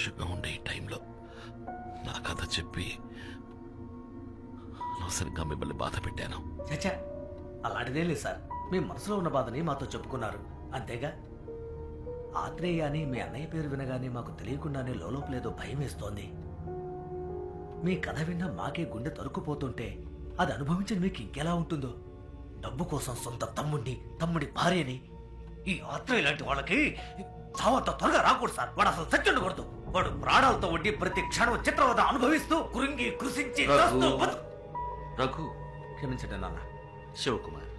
సంతోషంగా ఉండే ఈ టైంలో నా కథ చెప్పి అనవసరంగా మిమ్మల్ని బాధ పెట్టాను. చచ్చా, అలాంటిదేం లేదు సార్. మీ మనసులో ఉన్న బాధని మాతో చెప్పుకున్నారు అంతేగా. ఆత్రేయ అని మీ అన్నయ్య పేరు వినగానే మాకు తెలియకుండానే లోపలేదో భయం వేస్తోంది. మీ కథ విన్నా మాకే గుండె తరుక్కుపోతుంటే అది అనుభవించిన మీకు ఇంకెలా ఉంటుందో. డబ్బు కోసం సొంత తమ్ముడి భార్యని ఈ ఆత్రేయ లాంటి వాళ్ళకి చావంత త్వరగా రాకూడదు సార్. వాడు అసలు చచ్చుండకూడదు. వాడు ప్రాణాలతో ఉండి ప్రతి క్షణం చిత్రవద అనుభవిస్తూ కురింగి కృషించి రఘు, క్షమించండి నాన్న. శివకుమార్,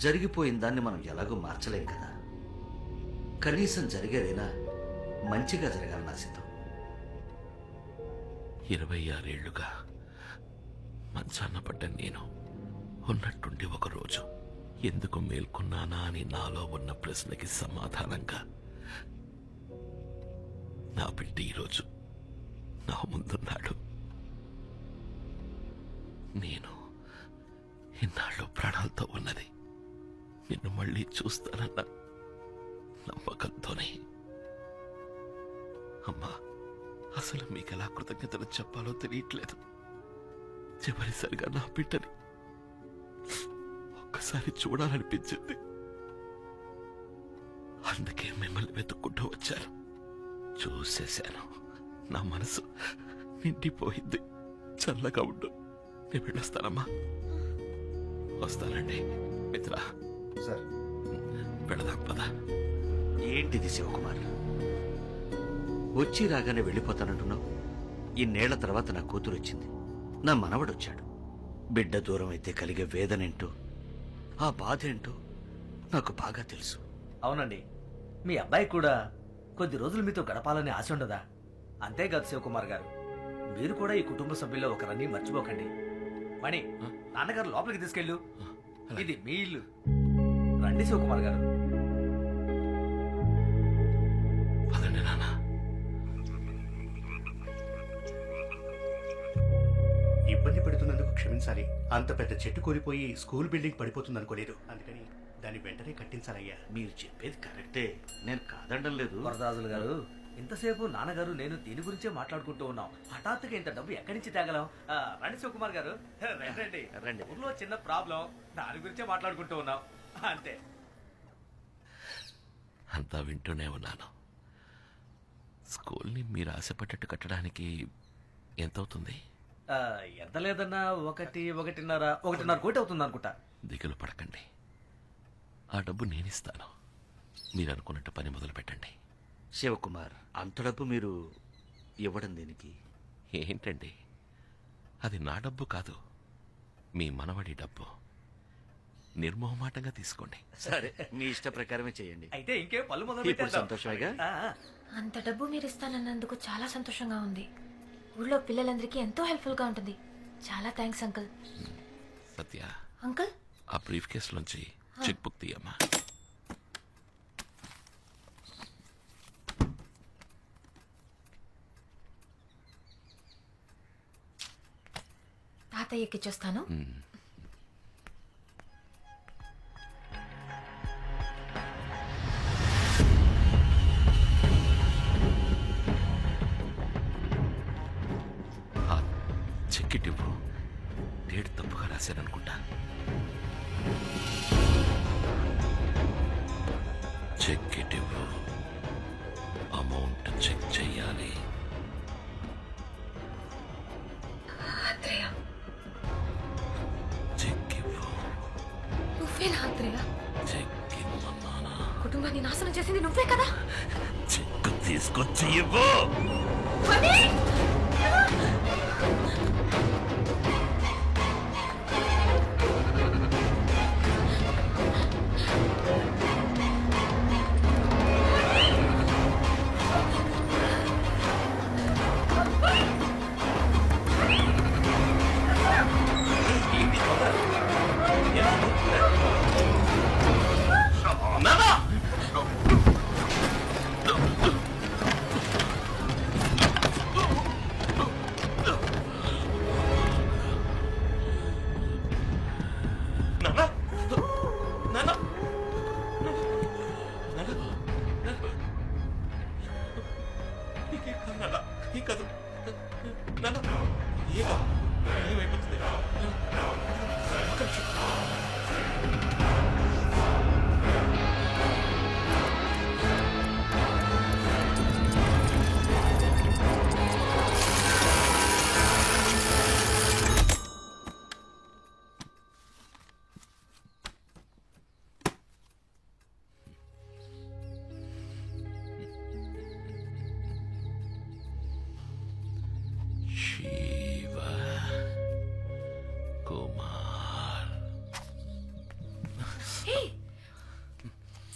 జరిగిపోయిన దాన్ని మనం ఎలాగో మార్చలేం కదా. కనీసం జరిగేదైనా మంచిగా జరగాలని ఆశిద్దాం. 26 ఏళ్లుగా మంచాన్న పడ్డ నేను ఉన్నట్టుండి ఒకరోజు ఎందుకు మేల్కొన్నానా అని నాలో ఉన్న ప్రశ్నకి సమాధానంగా నా బిడ్డ ఈరోజు నా ముందున్నాడు. నేను ఇన్నాళ్ళు ప్రాణాలతో ఉన్నది నిన్ను మళ్ళీ చూస్తానన్న నమ్మకంతోనే. అమ్మా, అసలు మీకెలా కృతజ్ఞతలు చెప్పాలో తెలియట్లేదు. చివరిసరిగా నా బిడ్డని ఒక్కసారి చూడాలనిపించింది. అందుకే మిమ్మల్ని వెతుక్కుంటూ వచ్చాను. చూసేశాను. నా మనసు నిండిపోయింది. చల్లగా ఉండు. నేను వెళ్ళొస్తానమ్మా. వస్తానండి మిత్ర. సార్, వెళదాం పదా. ఏంటిది శివకుమార్, వచ్చి రాగానే వెళ్ళిపోతానంటున్నావు? ఇన్నేళ్ల తర్వాత నా కూతురు వచ్చింది, నా మనవడొచ్చాడు. బిడ్డ దూరం అయితే కలిగే వేదనేంటో, ఆ బాధ ఏంటో నాకు బాగా తెలుసు. అవునండి, మీ అబ్బాయి కూడా కొద్ది రోజులు మీతో గడపాలని ఆశ ఉండదా? అంతేకాదు శివకుమార్ గారు, మీరు కూడా ఈ కుటుంబ సభ్యుల్లో ఒకరని మర్చిపోకండి. మణి, నాన్నగారు లోపలికి తీసుకెళ్ళు. ఇది మీ ఇల్లు. రండి శివకుమార్ గారు. పదండి నాన్న. ఇబ్బంది పెడుతున్నందుకు క్షమించాలి. అంత పెద్ద చెట్టు కూలిపోయి స్కూల్ బిల్డింగ్ పడిపోతుంది అనుకోలేదు. అందుకని దాన్ని వెంటనే కట్టించాలయ్యా. మీరు చెప్పేది కరెక్టే, నేను కాదనడం లేదు. వరదరాజులు గారు, ఇంతసేపు నాన్నగారు నేను దీని గురించే మాట్లాడుకుంటూ ఉన్నాం. హఠాత్తుగా ఇంత డబ్బు ఎక్కడి నుంచి తేగలం? రండి శివకుమార్ గారు, రండి. రండి. ఊర్లో చిన్న ప్రాబ్లం, దాని గురించే మాట్లాడుకుంటూ ఉన్నాం అంతే. అంతా వింటూనే ఉన్నాను. స్కూల్ని మీరు ఆశపడ్డట్టు కట్టడానికి ఎంతవుతుంది? ఎంత లేదన్నా 1.5 కోటి అవుతుంది అనుకుంటా. దిగులు పడకండి, ఆ డబ్బు నేనిస్తాను. మీరు అనుకున్నట్టు పని మొదలు పెట్టండి. శివకుమార్, అంత డబ్బు మీరు ఇవ్వడం దేనికి? ఏంటండి, అది నా డబ్బు కాదు, మీ మనవడి డబ్బు. నిర్మోహమాటంగా తీసుకోండి. సరే, మీ ఇష్ట ప్రకారమే చేయండి. అయితే ఇంకేం పళ్ళు మొదలు ఇప్పుడు సంతోషమేగా? అంత డబ్బు మీరు ఇస్తానన్నందుకు చాలా సంతోషంగా ఉంది. ఊళ్ళో పిల్లలందరికీ ఎంతో హెల్ప్ఫుల్ గా ఉంటుంది. చాలా థ్యాంక్స్ అంకుల్. సత్య, అంకుల్, ఆ బ్రీఫ్ కేసులోంచి చెక్ బుక్ తీయమ్మా. తాతయ్యకి ఇచ్చొస్తాను. చెక్ ఇవ్వు. డేట్ తప్పుగా రాశాననుకుంటా. చెక్ ఇవ్వు. అమౌంట్ చెక్ చెయ్యాలి. ఆత్రేయ, చెక్ ఇవ్వు. నువ్వేనా ఆత్రేయ? చెక్ ఇవ్వన్నానా? కుటుంబాన్ని నాశనం చేసింది నువ్వే కదా? చెక్ తీసుకొచ్చి ఇవ్వు. మణి! ఏం కాదు నాన్న ఏం కాదు ఏమైపోతుంది ఒక్క నిమిషం. శివ కుమార్ హే!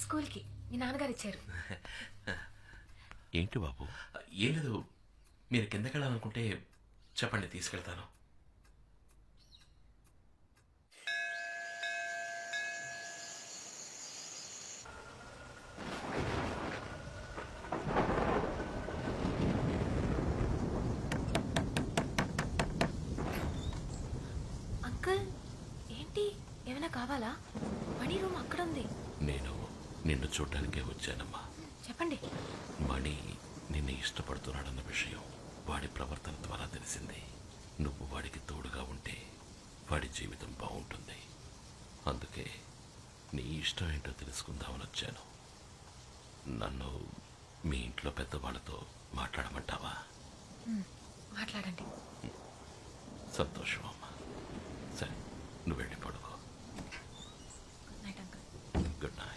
స్కూల్కి మీ నాన్నగారు ఇచ్చారు. ఏంటి బాబు? ఏం లేదు, మీరు కిందకి వెళ్ళాలనుకుంటే చెప్పండి, తీసుకెళ్తాను. అంకుల్ ఏంటి ఏమైనా కావాలా? మణి రూమ్ అక్కడ ఉంది. నేను నిన్ను చూడటానికే వచ్చానమ్మా. చెప్పండి. మణి నిన్ను ఇష్టపడుతున్నాడన్న విషయం వాడి ప్రవర్తన ద్వారా తెలిసింది. నువ్వు వాడికి తోడుగా ఉంటే వాడి జీవితం బాగుంటుంది. అందుకే నీ ఇష్టం ఏంటో తెలుసుకుందామని వచ్చాను. నన్ను మీ ఇంట్లో పెద్దవాళ్ళతో మాట్లాడమంటావా? మాట్లాడండి. సంతోషం అమ్మా. సరే, నువ్వు వెళ్ళి పడుకో. Good night uncle. Good night.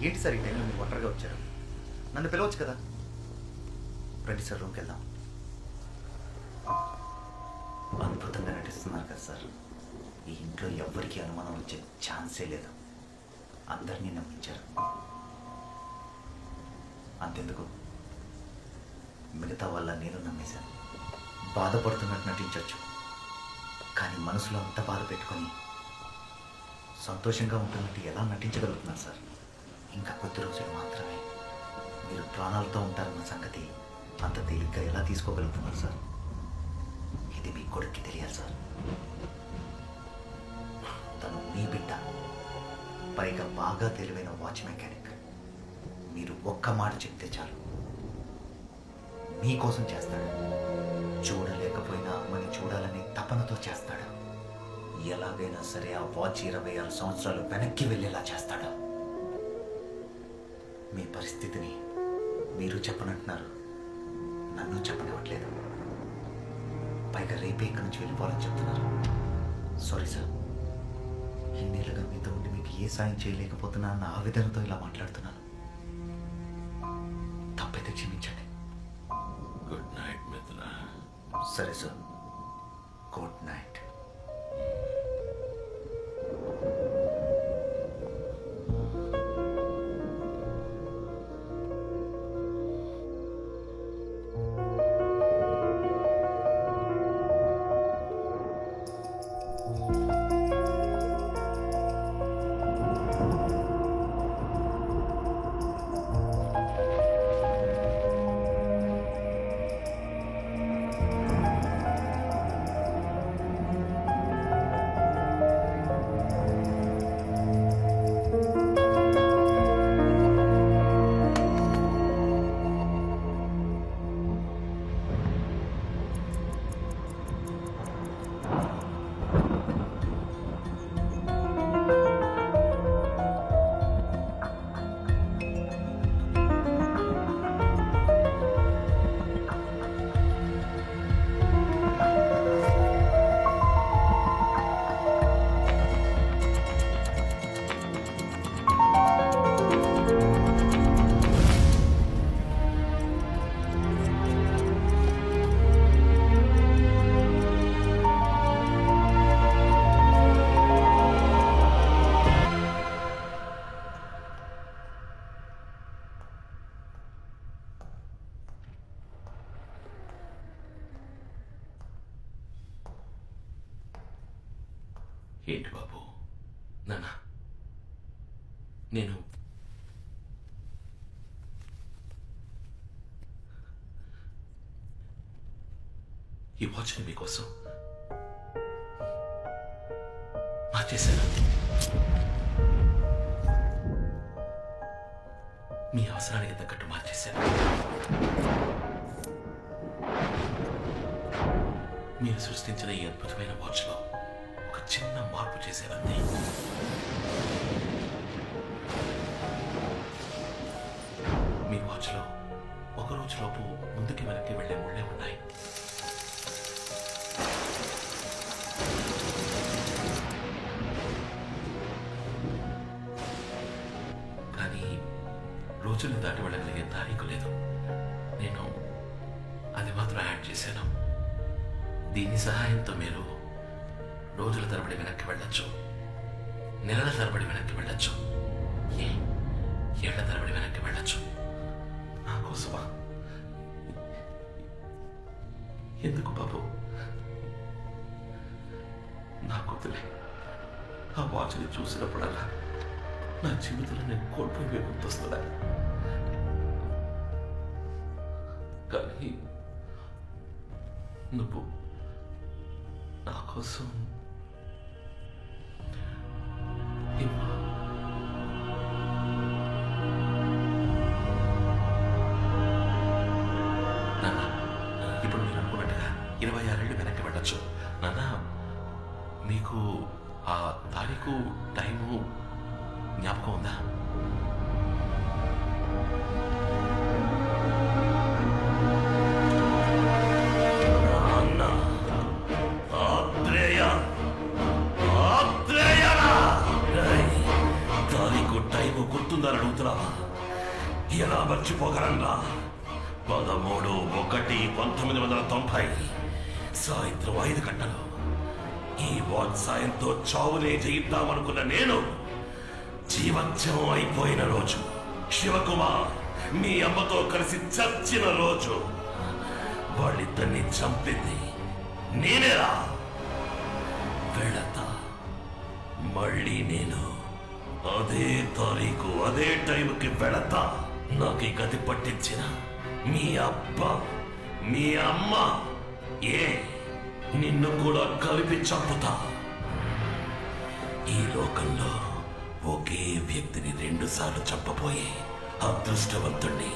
ఏంటి సార్ ఈ టైంలో మీరు ఒంటరిగా వచ్చారు? నన్ను పిలవచ్చు కదా. రండి సార్, రూమ్కి వెళ్దాం. అద్భుతంగా నటిస్తున్నారు కదా సార్. ఈ ఇంట్లో ఎవ్వరికీ అనుమానం వచ్చే ఛాన్సే లేదు. అందరినీ నమ్మించారు. అంతెందుకు, మిగతా వాళ్ళ నేను నమ్మేశాను. బాధపడుతున్నట్టు నటించవచ్చు, కానీ మనసులో అంత బాధ పెట్టుకొని సంతోషంగా ఉంటున్నట్టు ఎలా నటించగలుగుతున్నారు సార్? ఇంకా కొద్ది రోజులు మాత్రమే. మీరు ప్రాణాలతో ఉంటారన్న సంగతి అంత తేలిగ్గా ఎలా తీసుకోగలుగుతున్నారు సార్? ఇది మీ కొడుక్కి తెలియాలి సార్. తను మీ బిడ్డ, పైగా బాగా తెలివైన వాచ్ మెకానిక్. మీరు ఒక్క మాట చెప్తే చాలు, మీకోసం చేస్తాడు. చూడలేకపోయినా అమ్మని చూడాలని తపనతో చేస్తాడు. ఎలాగైనా సరే ఆ వాచ్ 26 సంవత్సరాలు వెనక్కి వెళ్ళేలా చేస్తాడు. మీ పరిస్థితిని మీరు చెప్పనంటున్నారు, నన్ను చెప్పనివ్వట్లేదు. పైగా రేపే ఇక్కడి నుంచి వెళ్ళిపోవాలని చెప్తున్నారు. సారీ సార్, ఇన్నేళ్ళుగా మీతో ఉండి మీకు ఏ సాయం చేయలేకపోతున్నా అన్న ఆవేదనతో ఇలా మాట్లాడుతున్నాను. తప్పైతే క్షమించండి. గుడ్ నైట్ మిత్ర. సరే సార్, గుడ్ నైట్. నాన్న నేను ఈ వాచ్ని మీకోసం మార్చేశాను. మీ అవసరానికి తగ్గట్టు మార్చేశాను. మీరు సృష్టించిన ఈ అద్భుతమైన వాచ్లో ఒక చిన్న మార్పు చేశానండి. మీ వాచ్లో ఒక రోజులోపు ముందుకి వెనక్కి వెళ్లే ముళ్ళే ఉన్నాయి. కానీ రోజులు దాటి వెళ్ళగలిగే తారీఖు లేదు. నేను అది మాత్రం యాడ్ చేశాను. దీని సహాయంతో మీరు రోజుల తరబడి వెనక్కి వెళ్ళొచ్చు, నెలల తరబడి వెనక్కి వెళ్ళొచ్చు, ఏళ్ల తరబడి వెనక్కి వెళ్ళొచ్చు. నా కోసమా? ఎందుకు బాబు? నా కూతురే ఆ వాచ్ని చూసినప్పుడల్లా నా జీవితంలో నేను కోల్పోయి గుర్తొస్తున్నా. కానీ నువ్వు నా కోసం నాన్న, ఇప్పుడు మీరు అనుకున్నట్టుగా 26 ఏళ్ళు వెనక్కి వెళ్ళొచ్చు. నాన్న, మీకు ఆ తారీఖు టైము జ్ఞాపకం ఉందా? తారీఖు టైము గుర్తుందని అడుగుతున్నావా? ఎలా మర్చిపోగలన్నా? 13/1/1990 సాయంత్రం 5 గంటలు ఈ వాచ్ సాయంతో చావునే జయిద్దామనుకున్న నేను జీవత్యం అయిపోయిన రోజు, శివకుమార్ మీ అమ్మతో కలిసి చచ్చిన రోజు, వాళ్ళిద్దరిని చంపింది నేనేరా. వెళతా మళ్ళీ నేను అదే తారీఖు అదే టైంకి వెళతా. నాకు ఈ గతి పట్టించిన మీ అబ్బ మీ అమ్మ నిన్ను కూడా కలిపి చంపుతా. ఈ లోకంలో ఒకే వ్యక్తిని 2 సార్లు చంపబోయే అదృష్టవంతుణ్ణి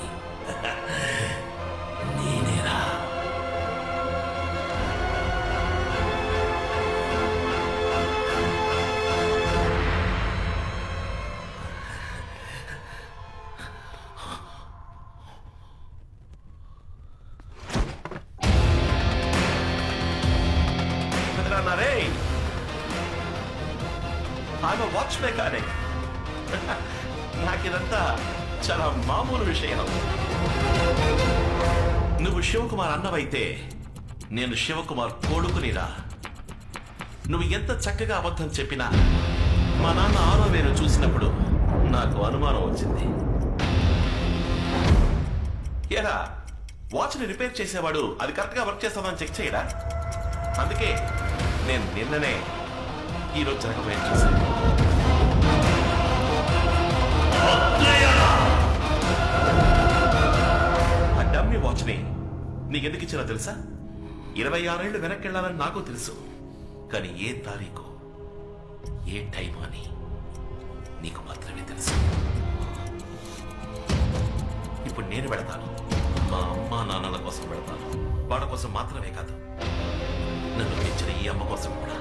నేనేరా. I'm a watch mechanic. నాకిదంతా చాలా మామూలు విషయం. నువ్వు శివకుమార్ అన్నవైతే నేను శివకుమార్ కొడుకునిరా. నువ్వు ఎంత చక్కగా అబద్ధం చెప్పినా మా నాన్న 6వ వేలు చూసినప్పుడు నాకు అనుమానం వచ్చింది. ఏరా, వాచ్ని రిపేర్ చేసేవాడు అది కరెక్ట్గా వర్క్ చేస్తామని చెక్ చేయరా? అందుకే నేను నిన్ననే ఈరోజు జరగబోయే చూశాను. ఆ డమ్మీ వాచ్ని నీకెందుకు ఇచ్చినా తెలుసా? 26 ఏళ్ళు వెనక్కి వెళ్ళాలని నాకు తెలుసు. కానీ ఏ తారీఖు ఏ టైం అని నీకు మాత్రమే తెలుసు. ఇప్పుడు నేను వెళతాను. మా అమ్మ నాన్నల కోసం వెళతాను. వాళ్ళ కోసం మాత్రమే కాదు, నన్ను పెంచిన ఈ అమ్మ కోసం కూడా.